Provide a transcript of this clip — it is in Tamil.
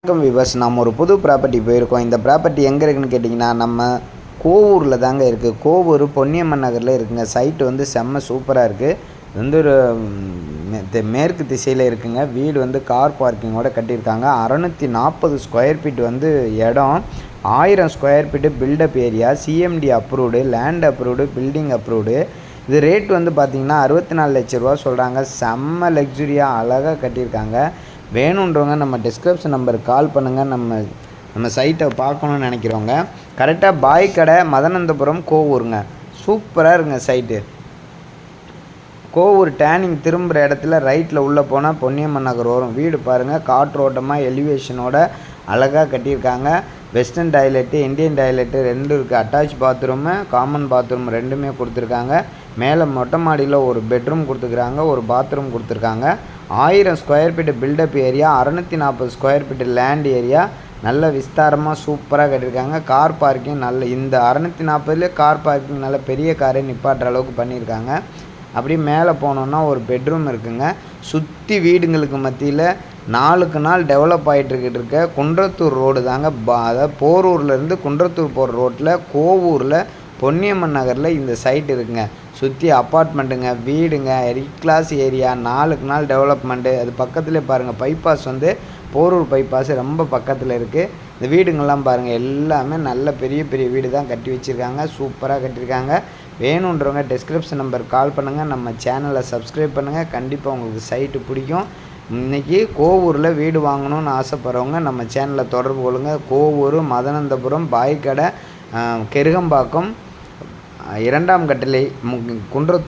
வணக்கம் விவர்ஸ், நம்ம ஒரு புது ப்ராப்பர்ட்டி போயிருக்கோம். இந்த ப்ராப்பர்ட்டி எங்கே இருக்குதுன்னு கேட்டிங்கன்னா, நம்ம கோவூரில் தாங்க இருக்குது. கோவூர் பொன்னியம்மன் நகரில் இருக்குங்க. சைட்டு வந்து செம்ம சூப்பராக இருக்குது. இது வந்து ஒரு மேற்கு திசையில் இருக்குங்க. வீடு வந்து கார் பார்க்கிங்கோடு கட்டியிருக்காங்க. 640 ஸ்கொயர் ஃபீட் வந்து இடம், 1000 square feet build up area, CMD approved, land approved, building approved. இது ரேட் வந்து பார்த்திங்கன்னா 64 லட்ச ரூபா சொல்கிறாங்க. செம்ம லக்ஸுரியாக அழகாக கட்டியிருக்காங்க. வேணுன்றவங்க நம்ம டிஸ்கிரிப்ஷன் நம்பருக்கு கால் பண்ணுங்கள். நம்ம சைட்டை பார்க்கணுன்னு நினைக்கிறவங்க. கரெக்டாக பாய் கடை, மதனந்தபுரம், கோவூருங்க. சூப்பராக இருக்குங்க சைட்டு. கோவூர் டேனிங் திரும்புகிற இடத்துல ரைட்டில் உள்ளே போனால் பொன்னியம்மன் நகர் வரும். வீடு பாருங்கள், காற்றோட்டமாக எலிவேஷனோட அழகாக கட்டியிருக்காங்க. வெஸ்டர்ன் டாய்லெட்டு, இந்தியன் டாய்லெட்டு ரெண்டும் இருக்குது. அட்டாச் பாத்ரூமு, காமன் பாத்ரூம் ரெண்டுமே கொடுத்துருக்காங்க. மேலே மொட்டை மாடியில் ஒரு பெட்ரூம் கொடுத்துருக்காங்க, ஒரு பாத்ரூம் கொடுத்துருக்காங்க. 1000 square feet build up area, 640 square feet land area. நல்ல விஸ்தாரமாக சூப்பராக கட்டியிருக்காங்க. கார் பார்க்கிங் நல்ல, இந்த 640 கார் பார்க்கிங் நல்ல பெரிய காரே நிப்பாட்டுற அளவுக்கு பண்ணியிருக்காங்க. அப்படியே மேலே போனோன்னா ஒரு பெட்ரூம் இருக்குங்க. சுற்றி வீடுங்களுக்கு மத்தியில் நாளுக்கு நாள் டெவலப் ஆகிட்டுருக்கிட்டு இருக்க குன்றத்தூர் ரோடு தாங்க. அதாவது போரூர்லேருந்து குன்றத்தூர் போகிற ரோட்டில் கோவூரில் பொன்னியம்மன் நகரில் இந்த சைட் இருக்குங்க. சுற்றி அப்பார்ட்மெண்ட்டுங்க, வீடுங்க, கிளாஸ் ஏரியா, நாளுக்கு நாள் டெவலப்மெண்ட்டு. அது பக்கத்துலேயே பாருங்கள், பைபாஸ் வந்து போரூர் பைபாஸ் ரொம்ப பக்கத்தில் இருக்குது. இந்த வீடுங்கள்லாம் பாருங்கள், எல்லாமே நல்ல பெரிய பெரிய வீடு தான் கட்டி வச்சுருக்காங்க. சூப்பராக கட்டியிருக்காங்க. வேணுன்றவங்க டிஸ்கிரிப்ஷன் நம்பருக்கு கால் பண்ணுங்கள். நம்ம சேனலை சப்ஸ்கிரைப் பண்ணுங்கள். கண்டிப்பாக உங்களுக்கு சைட்டு பிடிக்கும். இன்றைக்கி கோவூரில் வீடு வாங்கணும்னு ஆசைப்படுறவங்க நம்ம சேனலை தொடர்பு கொள்ளுங்கள். கோவூர், மதனந்தபுரம், பாய்க்கடை, கெருகம்பாக்கம், 2ஆம் கட்டளை, குன்றத்தூர்.